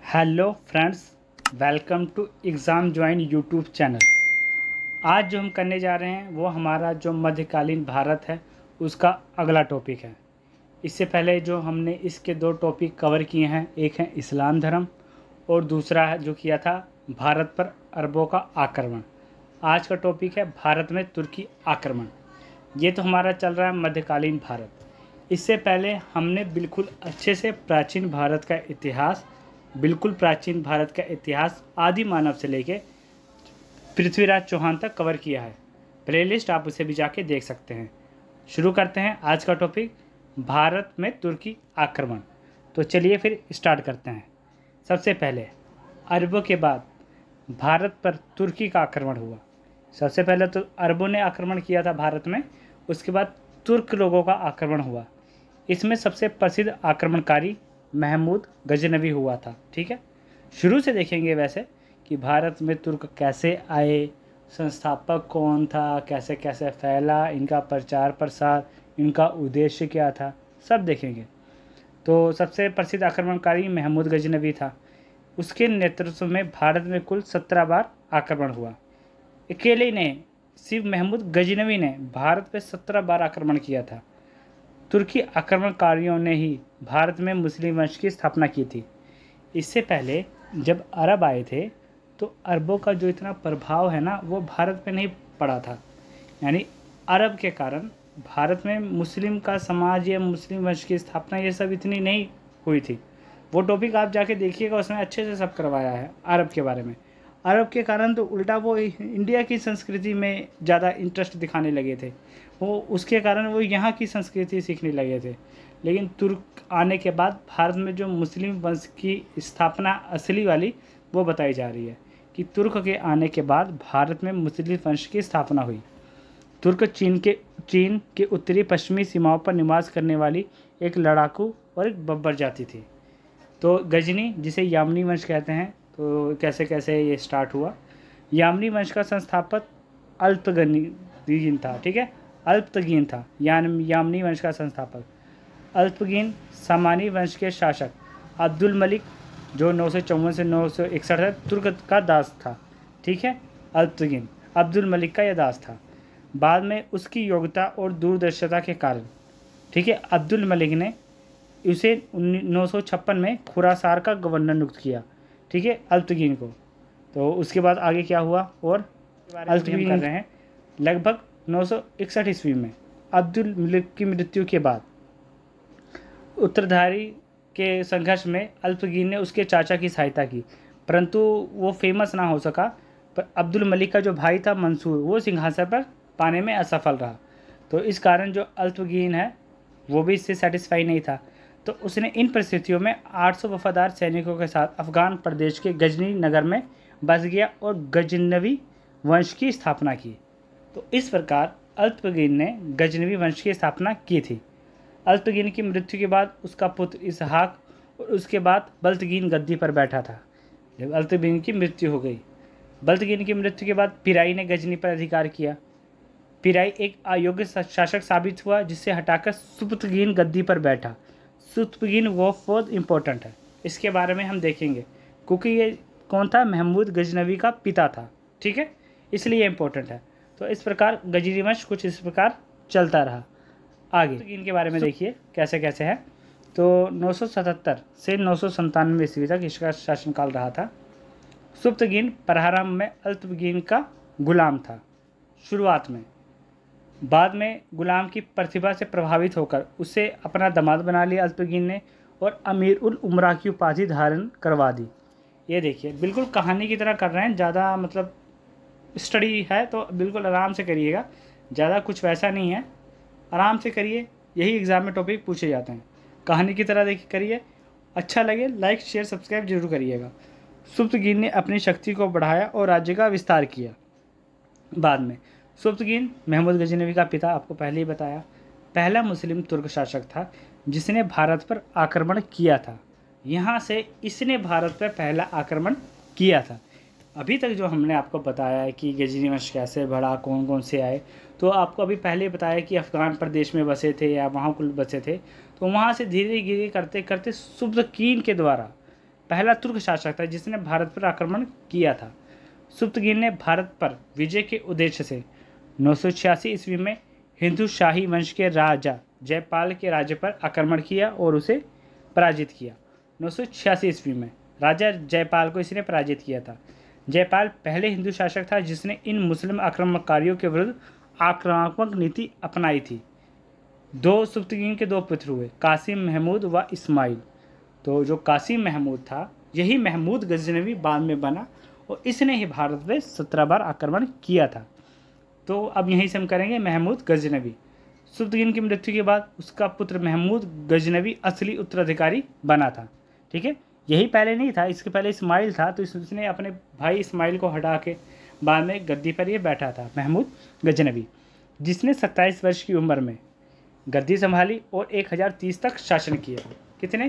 Hello friends, welcome to exam join YouTube channel. आज जो हम करने जा रहे हैं वो हमारा जो मध्यकालीन भारत है उसका अगला टॉपिक है। इससे पहले जो हमने इसके दो टॉपिक कवर किए हैं, एक है इस्लाम धर्म और दूसरा है जो किया था भारत पर अरबों का आक्रमण। आज का टॉपिक है भारत में तुर्की आक्रमण। ये तो हमारा चल रहा है मध्यकालीन भारत। इससे पहले हमने बिल्कुल अच्छे से प्राचीन भारत का इतिहास आदि मानव से लेके पृथ्वीराज चौहान तक कवर किया है। प्लेलिस्ट आप उसे भी जाके देख सकते हैं। शुरू करते हैं आज का टॉपिक, भारत में तुर्की आक्रमण। तो चलिए फिर स्टार्ट करते हैं। सबसे पहले अरबों के बाद भारत पर तुर्की का आक्रमण हुआ। सबसे पहले तो अरबों ने आक्रमण किया था भारत में, उसके बाद तुर्क लोगों का आक्रमण हुआ। इसमें सबसे प्रसिद्ध आक्रमणकारी महमूद गजनवी हुआ था। ठीक है, शुरू से देखेंगे वैसे कि भारत में तुर्क कैसे आए, संस्थापक कौन था, कैसे कैसे फैला, इनका प्रचार प्रसार, इनका उद्देश्य क्या था, सब देखेंगे। तो सबसे प्रसिद्ध आक्रमणकारी महमूद गजनवी था। उसके नेतृत्व में भारत में कुल 17 बार आक्रमण हुआ। अकेले ने, सिर्फ महमूद गजनवी ने भारत पे 17 बार आक्रमण किया था। तुर्की आक्रमणकारियों ने ही भारत में मुस्लिम वंश की स्थापना की थी। इससे पहले जब अरब आए थे तो अरबों का जो इतना प्रभाव है ना वो भारत पे नहीं पड़ा था। यानी अरब के कारण भारत में मुस्लिम का समाज या मुस्लिम वंश की स्थापना ये सब इतनी नहीं हुई थी। वो टॉपिक आप जाके देखिएगा, उसमें अच्छे से सब करवाया है अरब के बारे में। अरब के कारण तो उल्टा वो इंडिया की संस्कृति में ज़्यादा इंटरेस्ट दिखाने लगे थे, वो उसके कारण वो यहाँ की संस्कृति सीखने लगे थे। लेकिन तुर्क आने के बाद भारत में जो मुस्लिम वंश की स्थापना असली वाली वो बताई जा रही है कि तुर्क के आने के बाद भारत में मुस्लिम वंश की स्थापना हुई। तुर्क चीन के उत्तरी पश्चिमी सीमाओं पर निवास करने वाली एक लड़ाकू और एक बब्बर जाति थी। तो गजनी, जिसे यामनी वंश कहते हैं, तो कैसे कैसे ये स्टार्ट हुआ। यामनी वंश का संस्थापक अल्पतगीन था। ठीक है, अल्पतगीन था यामनी वंश का संस्थापक। अल्पतगीन सामानी वंश के शासक अब्दुल मलिक, जो 954 से 961 है, तुर्क का दास था। ठीक है, अल्पतगीन अब्दुल मलिक का यह दास था। बाद में उसकी योग्यता और दूरदर्शिता के कारण, ठीक है, अब्दुल मलिक ने उसे 956 में खुरासान का गवर्नर नियुक्त किया। ठीक है, अल्पतगीन को। तो उसके बाद आगे क्या हुआ और अल्पतगीन कर रहे हैं। लगभग 961 ईस्वी में अब्दुल मलिक की मृत्यु के बाद उत्तराधिकारी के संघर्ष में अल्पतगीन ने उसके चाचा की सहायता की, परंतु वो फेमस ना हो सका। पर अब्दुल मलिक का जो भाई था मंसूर, वो सिंहासन पर पाने में असफल रहा। तो इस कारण जो अल्पतगीन है वो भी इससे सेटिस्फाई नहीं था। तो उसने इन परिस्थितियों में 800 वफादार सैनिकों के साथ अफगान प्रदेश के गजनी नगर में बस गया और गजनवी वंश की स्थापना की। तो इस प्रकार अल्पतगीन ने गजनवी वंश की स्थापना की थी। अल्पतगीन की मृत्यु के बाद उसका पुत्र इसहाक और उसके बाद बल्तगीन गद्दी पर बैठा था। जब अल्पतगीन की मृत्यु हो गई, बल्तगीन की मृत्यु के बाद पिराई ने गजनी पर अधिकार किया। पिराई एक अयोग्य शासक साबित हुआ, जिससे हटाकर सुब्तगीन गद्दी पर बैठा। सुब्तगीन वो बहुत इंपॉर्टेंट है, इसके बारे में हम देखेंगे क्योंकि ये कौन था, महमूद गजनवी का पिता था। ठीक है, इसलिए इम्पोर्टेंट है। तो इस प्रकार गजनी वंश कुछ इस प्रकार चलता रहा। आगे इनके बारे में देखिए कैसे कैसे है। तो 977 से 997 ईस्वी तक इसका शासनकाल रहा था। सुब्तगीन प्रारंभ में अल्पतगीन का गुलाम था शुरुआत में। बाद में गुलाम की प्रतिभा से प्रभावित होकर उसे अपना दामाद बना लिया अल्पतगीन ने और अमीर उल उमरा की उपाधि धारण करवा दी। ये देखिए, बिल्कुल कहानी की तरह कर रहे हैं। ज़्यादा मतलब स्टडी है तो बिल्कुल आराम से करिएगा, ज़्यादा कुछ वैसा नहीं है, आराम से करिए। यही एग्ज़ाम में टॉपिक पूछे जाते हैं, कहानी की तरह देखिए करिए। अच्छा लगे लाइक शेयर सब्सक्राइब जरूर करिएगा। सुब्तगीन ने अपनी शक्ति को बढ़ाया और राज्य का विस्तार किया। बाद में सुब्तगीन महमूद गजनवी का पिता, आपको पहले ही बताया, पहला मुस्लिम तुर्क शासक था जिसने भारत पर आक्रमण किया था। यहाँ से इसने भारत पर पहला आक्रमण किया था। अभी तक जो हमने आपको बताया है कि गजनी वंश कैसे बढ़ा, कौन कौन से आए, तो आपको अभी पहले बताया कि अफ़गान प्रदेश में बसे थे या वहाँ कुल बसे थे। तो वहाँ से धीरे धीरे करते करते सुब्तगीन के द्वारा पहला तुर्क शासक था जिसने भारत पर आक्रमण किया था। सुप्तगिन ने भारत पर विजय के उद्देश्य से 986 ईस्वी में हिंदू शाही वंश के राजा जयपाल के राज्य पर आक्रमण किया और उसे पराजित किया। 986 ईस्वी में राजा जयपाल को इसने पराजित किया था। जयपाल पहले हिंदू शासक था जिसने इन मुस्लिम आक्रमणकारियों के विरुद्ध आक्रामक नीति अपनाई थी। सुप्तगिन के दो पुत्र हुए, कासिम महमूद व इस्माइल। तो जो कासिम महमूद था यही महमूद गजनवी बाद में बना और इसने ही भारत पे 17 बार आक्रमण किया था। तो अब यहीं से हम करेंगे महमूद गजनवी। सुप्तगिन की मृत्यु के बाद उसका पुत्र महमूद गजनवी असली उत्तराधिकारी बना था। ठीक है, यही पहले नहीं था, इसके पहले इस्माइल था, तो इसने अपने भाई इस्माइल को हटा के बाद में गद्दी पर ये बैठा था महमूद गजनवी, जिसने 27 वर्ष की उम्र में गद्दी संभाली और 1030 तक शासन किया। कितने?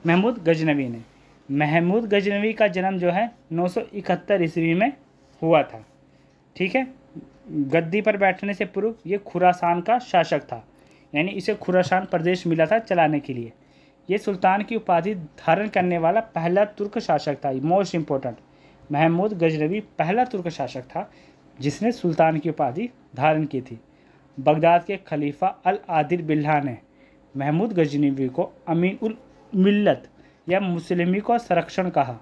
महमूद गजनवी ने। महमूद गजनवी का जन्म जो है 971 ईस्वी में हुआ था। ठीक है, गद्दी पर बैठने से पूर्व ये खुरासान का शासक था, यानी इसे खुरासान प्रदेश मिला था चलाने के लिए। ये सुल्तान की उपाधि धारण करने वाला पहला तुर्क शासक था। मोस्ट इम्पोर्टेंट, महमूद गजनवी पहला तुर्क शासक था जिसने सुल्तान की उपाधि धारण की थी। बगदाद के खलीफा अल आदिल बिल्ला ने महमूद गजनवी को अमीन उल मिल्लत या मुस्लिमी का संरक्षण कहा।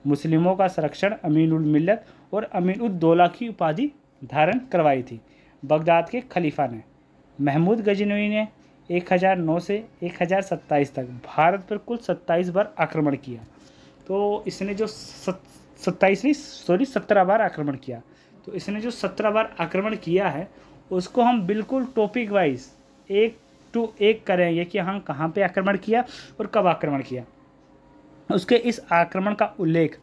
मुस्लिमों का संरक्षण अमीन उल मिल्लत और अमीन उल दौला की उपाधि धारण करवाई थी बगदाद के खलीफा ने। महमूद गजनवी ने 1009 से 1027 तक भारत पर कुल 27 बार आक्रमण किया। तो इसने जो 17 बार आक्रमण किया। तो इसने जो 17 बार आक्रमण किया है उसको हम बिल्कुल टॉपिक वाइज 1 टू 1 करेंगे कि हम कहाँ पे आक्रमण किया और कब आक्रमण किया। उसके इस आक्रमण का उल्लेख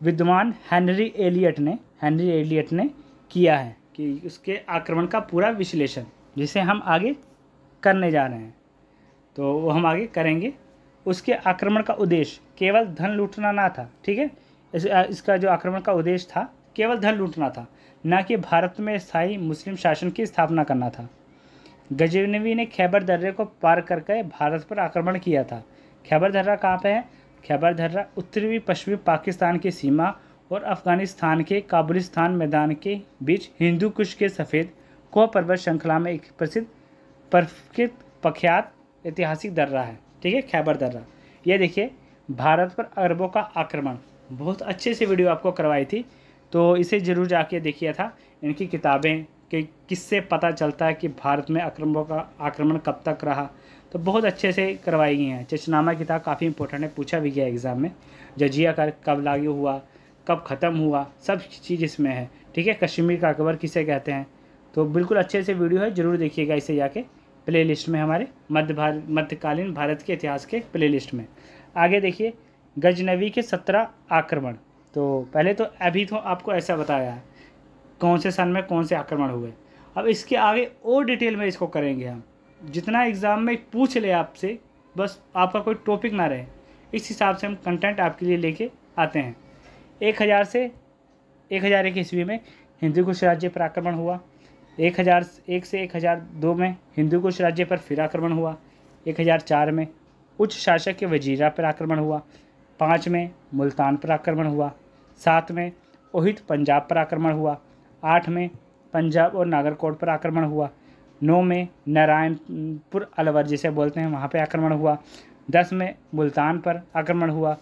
विद्वान हेनरी एलियट ने किया है कि उसके आक्रमण का पूरा विश्लेषण, जिसे हम आगे करने जा रहे हैं, तो वो हम आगे करेंगे। उसके आक्रमण का उद्देश्य केवल धन लूटना ना था। ठीक है, इसका जो आक्रमण का उद्देश्य था केवल धन लूटना था, न कि भारत में स्थायी मुस्लिम शासन की स्थापना करना था। गजनवी ने खैबर दर्रे को पार करके भारत पर आक्रमण किया था। खैबर दर्रा कहाँ पे है? खैबर दर्रा उत्तरी पश्चिमी पाकिस्तान की सीमा और अफगानिस्तान के काबुलिस्तान मैदान के बीच हिंदू कुश के सफ़ेद कोह पर्वत श्रृंखला में एक प्रख्यात ऐतिहासिक दर्रा है। ठीक है, खैबर दर्रा। ये देखिए, भारत पर अरबों का आक्रमण, बहुत अच्छे से वीडियो आपको करवाई थी, तो इसे ज़रूर जाके देखिए था। इनकी किताबें कि किससे पता चलता है कि भारत में अरबों का आक्रमण कब तक रहा, तो बहुत अच्छे से करवाई गई हैं। चचनामा किताब काफ़ी इंपॉर्टेंट है, पूछा भी गया एग्ज़ाम में। जजिया का कब लागू हुआ, कब ख़त्म हुआ, सब चीज़ इसमें है। ठीक है, कश्मीर का अकबर किसे कहते हैं, तो बिल्कुल अच्छे से वीडियो है, ज़रूर देखिएगा इसे जाके प्ले लिस्ट में, हमारे मध्यकालीन भारत के इतिहास के प्ले लिस्ट में। आगे देखिए, गजनवी के 17 आक्रमण। तो पहले तो अभी तो आपको ऐसा बताया है कौन से सन में कौन से आक्रमण हुए। अब इसके आगे और डिटेल में इसको करेंगे हम, जितना एग्ज़ाम में पूछ ले आपसे, बस आपका कोई टॉपिक ना रहे, इस हिसाब से हम कंटेंट आपके लिए लेके आते हैं। 1000 से 1001 ईस्वी में हिंदू कुश राज्य पर आक्रमण हुआ। 1001 से 1002 में हिंदू कुश राज्य पर फिर आक्रमण हुआ। 1004 में उच्च शासक के वजीरा पर आक्रमण हुआ। 5 में मुल्तान पर आक्रमण हुआ। 7 में ओहित पंजाब पर आक्रमण हुआ। 8 में पंजाब और नागरकोट पर आक्रमण हुआ। 9 में नारायणपुर अलवर जिसे बोलते हैं वहाँ पे आक्रमण हुआ। 10 में मुल्तान पर आक्रमण हुआ।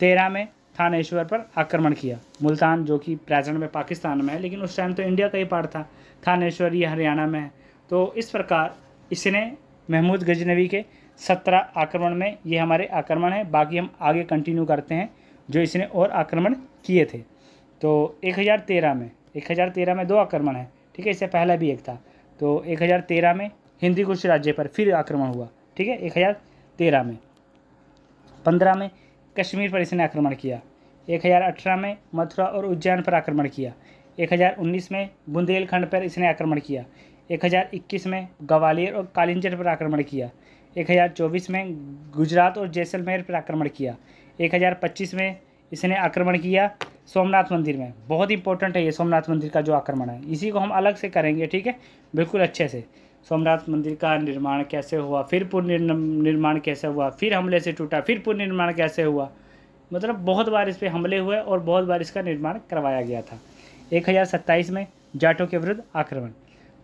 13 में थानेश्वर पर आक्रमण किया। मुल्तान जो कि प्रेजेंट में पाकिस्तान में है, लेकिन उस टाइम तो इंडिया का ही पार्ट था। थानेश्वर ये हरियाणा में है। तो इस प्रकार इसने महमूद गजनवी के 17 आक्रमण में ये हमारे आक्रमण है। बाकी हम आगे कंटिन्यू करते हैं जो इसने और आक्रमण किए थे। तो 1013 में 2 आक्रमण है। ठीक है, इससे पहले भी एक था। तो 1013 में हिंदू कुश राज्य पर फिर आक्रमण हुआ। ठीक है, 1013 में। 15 में कश्मीर पर इसने आक्रमण किया। 1018 में मथुरा और उज्जैन पर आक्रमण किया। 1019 में बुंदेलखंड पर इसने आक्रमण किया। 1021 में ग्वालियर और कालिंजर पर आक्रमण किया। 1024 में गुजरात और जैसलमेर पर आक्रमण किया। 1025 में इसने आक्रमण किया सोमनाथ मंदिर में। बहुत इंपॉर्टेंट है ये सोमनाथ मंदिर का जो आक्रमण है, इसी को हम अलग से करेंगे। ठीक है, बिल्कुल अच्छे से। सोमनाथ मंदिर का निर्माण कैसे हुआ, फिर पुनर्निर्माण कैसे हुआ, फिर हमले से टूटा, फिर पुनर्निर्माण कैसे हुआ, मतलब बहुत बार इस पर हमले हुए और बहुत बार इसका निर्माण करवाया गया था। 1027 में जाटों के विरुद्ध आक्रमण।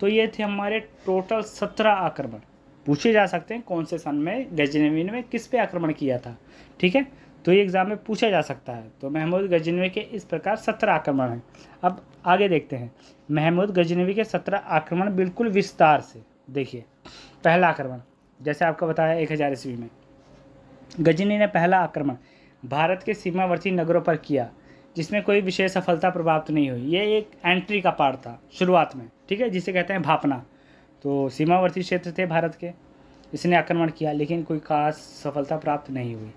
तो ये थे हमारे टोटल 17 आक्रमण। पूछे जा सकते हैं कौन से सन में गजनवी ने किस पे आक्रमण किया था, ठीक है, तो ये एग्जाम में पूछा जा सकता है। तो महमूद गजनवी के इस प्रकार 17 आक्रमण हैं। अब आगे देखते हैं महमूद गजनवी के 17 आक्रमण बिल्कुल विस्तार से। देखिए, पहला आक्रमण जैसे आपको बताया 1000 ईस्वी में गजनी ने पहला आक्रमण भारत के सीमावर्ती नगरों पर किया, जिसमें कोई विशेष सफलता प्राप्त नहीं हुई। ये एक एंट्री का पार्ट था शुरुआत में, ठीक है, जिसे कहते हैं भापना। तो सीमावर्ती क्षेत्र थे भारत के, इसने आक्रमण किया लेकिन कोई खास सफलता प्राप्त नहीं हुई।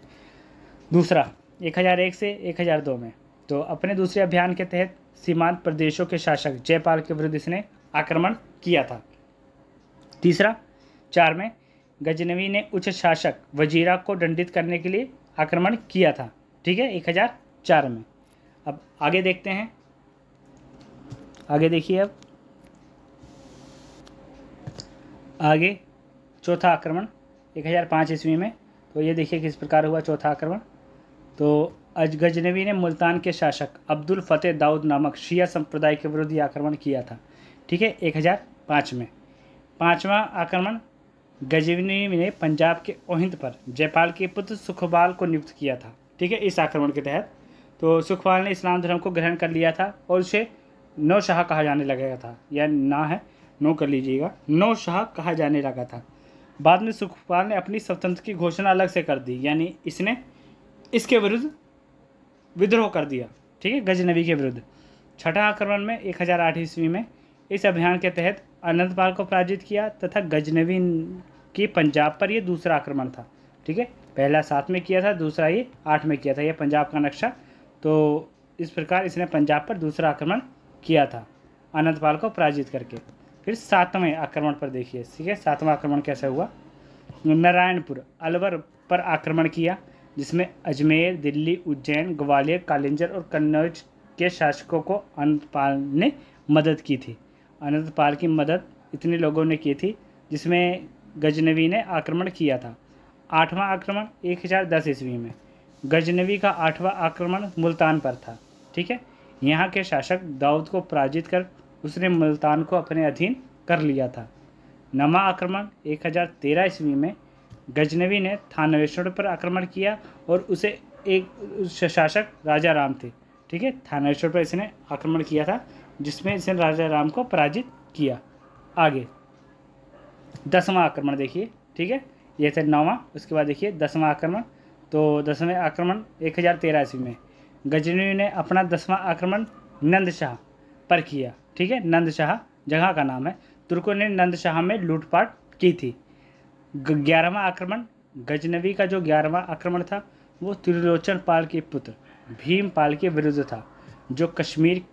दूसरा 1001 से 1002 में तो अपने दूसरे अभियान के तहत सीमांत प्रदेशों के शासक जयपाल के विरुद्ध इसने आक्रमण किया था। तीसरा 4 में गजनवी ने उच्च शासक वजीरा को दंडित करने के लिए आक्रमण किया था, ठीक है, 1004 में। अब आगे देखते हैं, आगे देखिए। अब आगे चौथा आक्रमण 1005 ईस्वी में। तो ये देखिए किस प्रकार हुआ चौथा आक्रमण। तो गजनवी ने मुल्तान के शासक अब्दुल फतेह दाऊद नामक शिया संप्रदाय के विरुद्ध आक्रमण किया था, ठीक है, 1005 में। पांचवा आक्रमण गजनवी ने पंजाब के ओहिंद पर जयपाल के पुत्र सुखपाल को नियुक्त किया था, ठीक है, इस आक्रमण के तहत। तो सुखपाल ने इस्लाम धर्म को ग्रहण कर लिया था और उसे नौ शाह कहा जाने लगा था, या ना है नो कर लीजिएगा, नौ शाह कहा जाने लगा था। बाद में सुखपाल ने अपनी स्वतंत्रता की घोषणा अलग से कर दी, यानी इसने इसके विरुद्ध विद्रोह कर दिया, ठीक है, गजनवी के विरुद्ध। छठा आक्रमण में 1008 ईस्वी में इस अभियान के तहत अनंतपाल को पराजित किया तथा गजनवी की पंजाब पर यह दूसरा आक्रमण था, ठीक है, पहला 7 में किया था, दूसरा ये 8 में किया था, यह पंजाब का नक्शा। तो इस प्रकार इसने पंजाब पर दूसरा आक्रमण किया था अनंतपाल को पराजित करके। फिर 7वें आक्रमण पर देखिए, ठीक है, 7वां आक्रमण कैसे हुआ। नारायणपुर अलवर पर आक्रमण किया, जिसमें अजमेर, दिल्ली, उज्जैन, ग्वालियर, कालिंजर और कन्नौज के शासकों को अनंतपाल ने मदद की थी। अनंतपाल की मदद इतने लोगों ने की थी जिसमें गजनवी ने आक्रमण किया था। 8वां आक्रमण 1010 ईस्वी में गजनवी का 8वां आक्रमण मुल्तान पर था, ठीक है, यहाँ के शासक दाऊद को पराजित कर उसने मुल्तान को अपने अधीन कर लिया था। 9वां आक्रमण 1013 ईस्वी में गजनवी ने थानेश्वर पर आक्रमण किया और उसे एक शासक राजा राम थे, ठीक है, थानेश्वर पर इसने आक्रमण किया था जिसमें इसने राजा राम को पराजित किया। आगे 10वां आक्रमण देखिए, ठीक है, ये थे 9वां, उसके बाद देखिए 10वां आक्रमण। तो 10वें आक्रमण 1013 ईस्वी में गजनवी ने अपना 10वां आक्रमण नंदशाह पर किया, ठीक है, नंदशाह जगह का नाम है। तुर्कों ने नंदशाह में लूटपाट की थी। 11वां आक्रमण गजनवी का जो 11वां आक्रमण था वो त्रिलोचन पाल के पुत्र भीमपाल के विरुद्ध था, जो कश्मीर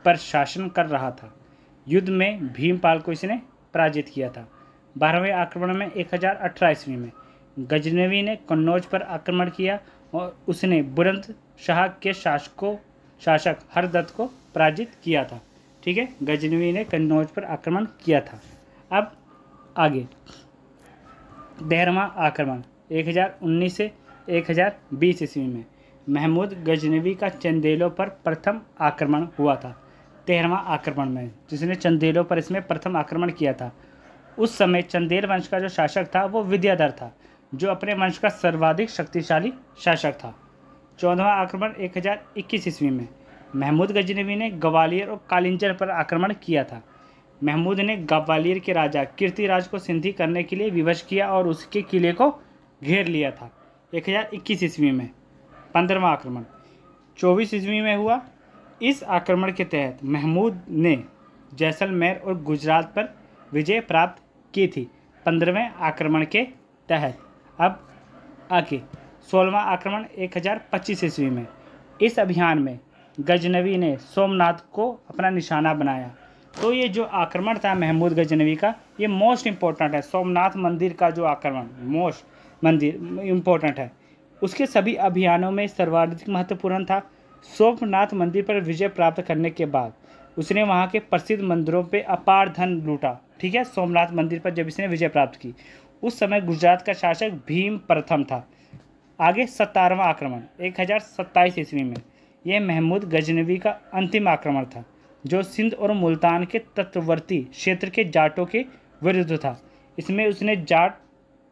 पर शासन कर रहा था। युद्ध में भीमपाल को इसने पराजित किया था। 12वें आक्रमण में 1018 ईस्वी में गजनवी ने कन्नौज पर आक्रमण किया और उसने बुलंद शाह के शासक हरदत्त को पराजित किया था, ठीक है, गजनवी ने कन्नौज पर आक्रमण किया था। अब आगे 13वां आक्रमण 1019 से 1020 ईस्वी में महमूद गजनवी का चंदेलों पर प्रथम आक्रमण हुआ था। 13वां आक्रमण में जिसने चंदेलों पर इसमें प्रथम आक्रमण किया था। उस समय चंदेल वंश का जो शासक था वो विद्याधर था, जो अपने वंश का सर्वाधिक शक्तिशाली शासक था। 14वां आक्रमण 1021 ईस्वी में महमूद गजनवी ने ग्वालियर और कालिंजर पर आक्रमण किया था। महमूद ने ग्वालियर के राजा कीर्तिराज को सिंधी करने के लिए विवश किया और उसके किले को घेर लिया था 1021 ईस्वी में। 15वां आक्रमण 24 ईस्वी में हुआ। इस आक्रमण के तहत महमूद ने जैसलमेर और गुजरात पर विजय प्राप्त की थी 15वें आक्रमण के तहत। अब आगे 16वां आक्रमण 1025 ईस्वी में इस अभियान में गजनवी ने सोमनाथ को अपना निशाना बनाया। तो ये जो आक्रमण था महमूद गजनवी का, ये मोस्ट इम्पोर्टेंट है। सोमनाथ मंदिर का जो आक्रमण मोस्ट मंदिर इम्पोर्टेंट है, उसके सभी अभियानों में सर्वाधिक महत्वपूर्ण था। सोमनाथ मंदिर पर विजय प्राप्त करने के बाद उसने वहाँ के प्रसिद्ध मंदिरों पे अपार धन लूटा, ठीक है। सोमनाथ मंदिर पर जब इसने विजय प्राप्त की, उस समय गुजरात का शासक भीम प्रथम था। आगे 17वां आक्रमण 1027 ईस्वी में, यह महमूद गजनवी का अंतिम आक्रमण था, जो सिंध और मुल्तान के तटवर्ती क्षेत्र के जाटों के विरुद्ध था। इसमें उसने जाट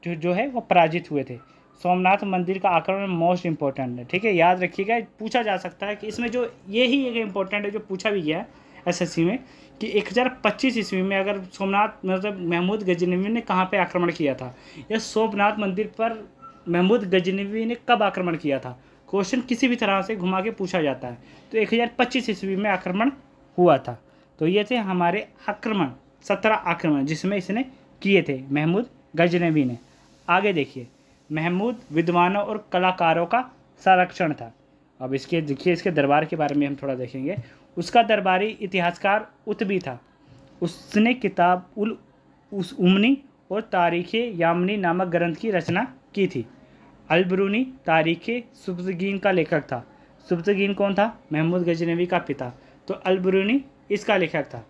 जो है वो पराजित हुए थे। सोमनाथ मंदिर का आक्रमण मोस्ट इंपॉर्टेंट है, ठीक है, याद रखिएगा, पूछा जा सकता है कि इसमें जो यही एक इम्पोर्टेंट है जो पूछा भी गया है एसएससी में कि 1025 ईस्वी में अगर सोमनाथ मतलब महमूद गजनवी ने कहाँ पे आक्रमण किया था, या सोमनाथ मंदिर पर महमूद गजनवी ने कब आक्रमण किया था। क्वेश्चन किसी भी तरह से घुमा के पूछा जाता है। तो 1025 ईस्वी में आक्रमण हुआ था। तो ये थे हमारे आक्रमण, 17 आक्रमण जिसमें इसने किए थे महमूद गजनवी ने। आगे देखिए, महमूद विद्वानों और कलाकारों का संरक्षण था। अब इसके देखिए, इसके दरबार के बारे में हम थोड़ा देखेंगे। उसका दरबारी इतिहासकार उत्बी था। उसने किताब उस उमनी और तारीख़ यामनी नामक ग्रंथ की रचना की थी। अलबरूनी तारीख़ सुब्तगीन का लेखक था। सुब्तगीन कौन था? महमूद गजनवी का पिता। तो अलबरूनी इसका लेखक था।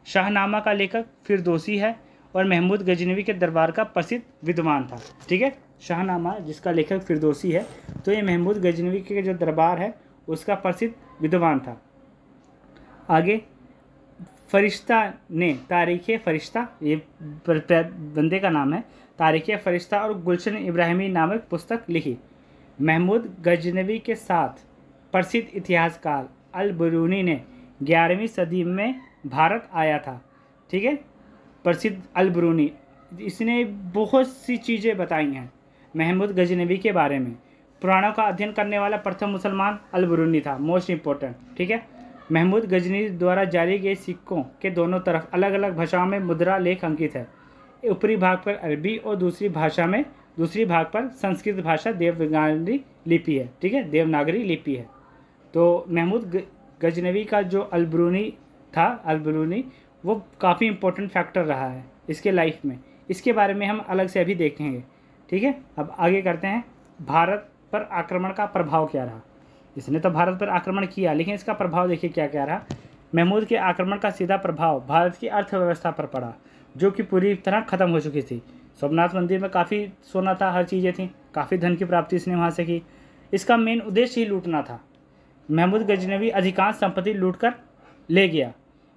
शाहनामा का लेखक फिरदौसी है और महमूद गजनवी के दरबार का प्रसिद्ध विद्वान था। ठीक है, शाहनामा जिसका लेखक फिरदौसी है, तो ये महमूद गजनवी के जो दरबार है उसका प्रसिद्ध विद्वान था। आगे, फरिश्ता ने तारीख़ फरिश्ता, ये बंदे का नाम है, तारीख़ फरिश्ता और गुलशन इब्राहिमी नामक पुस्तक लिखी। महमूद गजनवी के साथ प्रसिद्ध इतिहासकार अल-बरूनी ने 11वीं सदी में भारत आया था। ठीक है, प्रसिद्ध अल-बरूनी, इसने बहुत सी चीज़ें बताई हैं महमूद गजनवी के बारे में। पुराणों का अध्ययन करने वाला प्रथम मुसलमान अल-बरूनी था, मोस्ट इम्पोर्टेंट। ठीक है, महमूद गजनवी द्वारा जारी गए सिक्कों के दोनों तरफ अलग अलग भाषाओं में मुद्रा लेख अंकित है। ऊपरी भाग पर अरबी और दूसरी भाग पर संस्कृत भाषा देवनागरी लिपि है। ठीक है, देवनागरी लिपि है। तो महमूद गजनवी का जो अल-बरूनी वो काफ़ी इम्पोर्टेंट फैक्टर रहा है इसके लाइफ में। इसके बारे में हम अलग से अभी देखेंगे। ठीक है, अब आगे करते हैं, भारत पर आक्रमण का प्रभाव क्या रहा। इसने तो भारत पर आक्रमण किया, लेकिन इसका प्रभाव देखिए क्या क्या रहा। महमूद के आक्रमण का सीधा प्रभाव भारत की अर्थव्यवस्था पर पड़ा, जो कि पूरी तरह ख़त्म हो चुकी थी। सोमनाथ मंदिर में काफ़ी सोना था, हर चीज़ें थी, काफ़ी धन की प्राप्ति इसने वहाँ से की। इसका मेन उद्देश्य ही लूटना था। महमूद गजनवी अधिकांश संपत्ति लूटकर ले गया।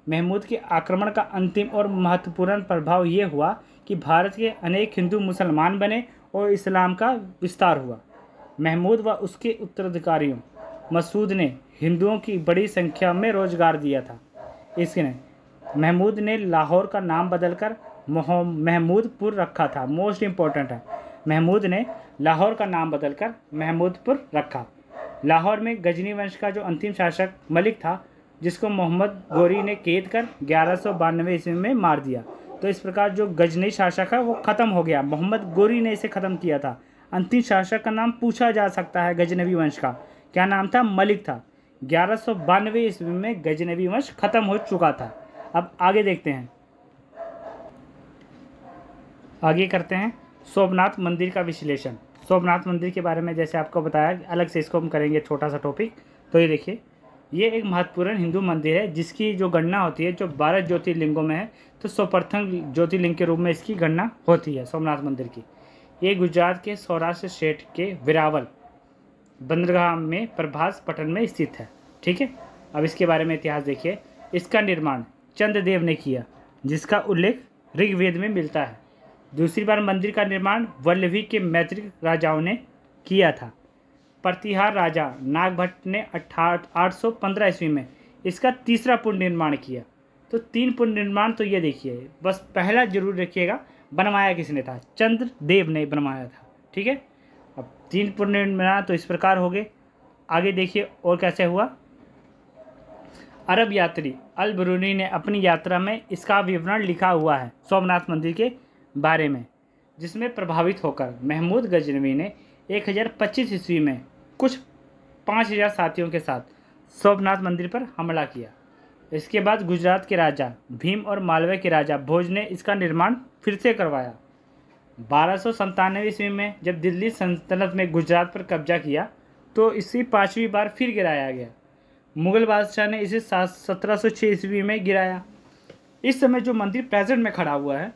महमूद के आक्रमण का अंतिम और महत्वपूर्ण प्रभाव ये हुआ कि भारत के अनेक हिंदू मुसलमान बने और इस्लाम का विस्तार हुआ। महमूद व उसके उत्तराधिकारियों मसूद ने हिंदुओं की बड़ी संख्या में रोजगार दिया था। इसने महमूद ने लाहौर का नाम बदलकर महमूदपुर रखा था। मोस्ट इम्पोर्टेंट है, महमूद ने लाहौर का नाम बदलकर महमूदपुर रखा। लाहौर में गजनी वंश का जो अंतिम शासक मलिक था, जिसको मोहम्मद गोरी ने कैद कर 1192 ईस्वी में मार दिया। तो इस प्रकार जो गजनी शासक है वो ख़त्म हो गया, मोहम्मद गोरी ने इसे ख़त्म किया था। अंतिम शासक का नाम पूछा जा सकता है गजनवी वंश का, क्या नाम था? मलिक था। 1192 ईस्वी में गजनवी वंश खत्म हो चुका था। अब आगे देखते हैं, आगे करते हैं सोमनाथ मंदिर का विश्लेषण। सोमनाथ मंदिर के बारे में जैसे आपको बताया, अलग से इसको हम करेंगे छोटा सा टॉपिक। तो ये देखिए, ये एक महत्वपूर्ण हिंदू मंदिर है जिसकी जो गणना होती है, जो 12 ज्योतिर्लिंगों में है, तो सर्वप्रथम ज्योतिर्लिंग के रूप में इसकी गणना होती है सोमनाथ मंदिर की। ये गुजरात के सौराष्ट्र स्टेट के वेरावल बंदरगाह में प्रभास पटन में स्थित है। ठीक है, अब इसके बारे में इतिहास देखिए। इसका निर्माण चंद्रदेव ने किया, जिसका उल्लेख ऋग्वेद में मिलता है। दूसरी बार मंदिर का निर्माण वल्लभी के मैत्रिक राजाओं ने किया था। प्रतिहार राजा नागभट्ट ने 815 ईस्वी में इसका तीसरा पुनर्निर्माण किया। तो 3 पुनर्निर्माण, तो ये देखिए, बस पहला जरूर रखिएगा, बनवाया किसने था? चंद्रदेव ने बनवाया था। ठीक है, अब 3 पुनर्निर्माण तो इस प्रकार हो गए। आगे देखिए और कैसे हुआ। अरब यात्री अल-बरूनी ने अपनी यात्रा में इसका विवरण लिखा हुआ है सोमनाथ मंदिर के बारे में, जिसमें प्रभावित होकर महमूद गजनवी ने 1025 ईस्वी में कुछ 5000 साथियों के साथ सोमनाथ मंदिर पर हमला किया। इसके बाद गुजरात के राजा भीम और मालवा के राजा भोज ने इसका निर्माण फिर से करवाया। 1297 ईस्वी में जब दिल्ली सल्तनत में गुजरात पर कब्जा किया, तो इसे 5वीं बार फिर गिराया गया। मुगल बादशाह ने इसे 1706 ईस्वी में गिराया। इस समय जो मंदिर प्रेजेंट में खड़ा हुआ है,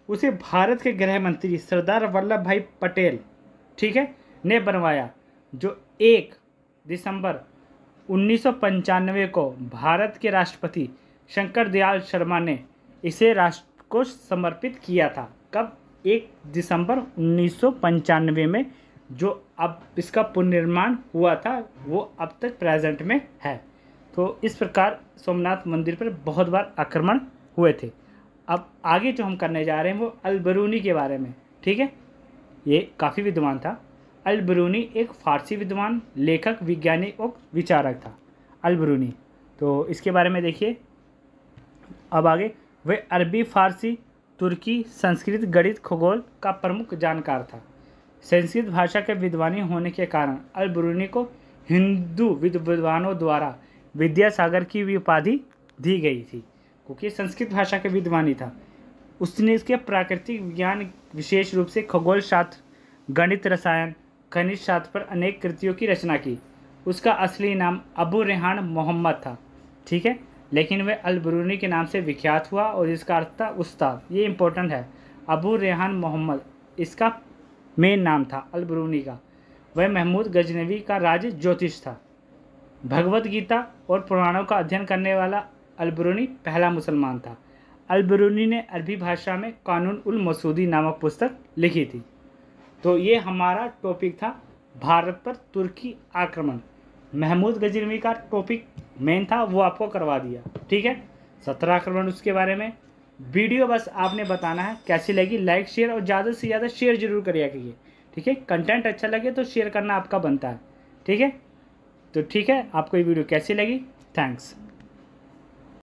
उसे भारत के गृह मंत्री सरदार वल्लभ भाई पटेल, ठीक है, ने बनवाया। जो 1 दिसंबर 1995 को भारत के राष्ट्रपति शंकर दयाल शर्मा ने इसे राष्ट्र को समर्पित किया था। कब? 1 दिसंबर 1995 में। जो अब इसका पुनर्निर्माण हुआ था वो अब तक प्रेजेंट में है। तो इस प्रकार सोमनाथ मंदिर पर बहुत बार आक्रमण हुए थे। अब आगे जो हम करने जा रहे हैं वो अल-बरूनी के बारे में, ठीक है। ये काफ़ी विद्वान था। अल-बरूनी एक फ़ारसी विद्वान, लेखक, वैज्ञानिक और विचारक था। अल-बरूनी, तो इसके बारे में देखिए। अब आगे, वह अरबी, फ़ारसी, तुर्की, संस्कृत, गणित, खगोल का प्रमुख जानकार था। संस्कृत भाषा के विद्वानी होने के कारण अल-बरूनी को हिंदू विद्वानों द्वारा विद्यासागर की भी उपाधि दी गई थी, क्योंकि संस्कृत भाषा के विद्वानी था। उसने इसके प्राकृतिक विज्ञान, विशेष रूप से खगोल शास्त्र, गणित, रसायन, खनिज शास्त्र पर अनेक कृतियों की रचना की। उसका असली नाम अबू रेहान मोहम्मद था, ठीक है, लेकिन वह अल-बरूनी के नाम से विख्यात हुआ और इसका अर्थ था उस्ताद। ये इंपॉर्टेंट है। अबू रेहान मोहम्मद इसका मेन नाम था अल-बरूनी का। वह महमूद गजनवी का राज ज्योतिष था। भगवत गीता और पुराणों का अध्ययन करने वाला अल-बरूनी पहला मुसलमान था। अल-बरूनी ने अरबी भाषा में कानून उल मसूदी नामक पुस्तक लिखी थी। तो ये हमारा टॉपिक था भारत पर तुर्की आक्रमण। महमूद गजनवी का टॉपिक मेन था, वो आपको करवा दिया, ठीक है। 17 आक्रमण उसके बारे में। वीडियो बस आपने बताना है कैसी लगी, लाइक शेयर और ज़्यादा से ज़्यादा शेयर जरूर करिए, ठीक है। कंटेंट अच्छा लगे तो शेयर करना आपका बनता है, ठीक है। तो ठीक है, आपको ये वीडियो कैसी लगी? थैंक्स।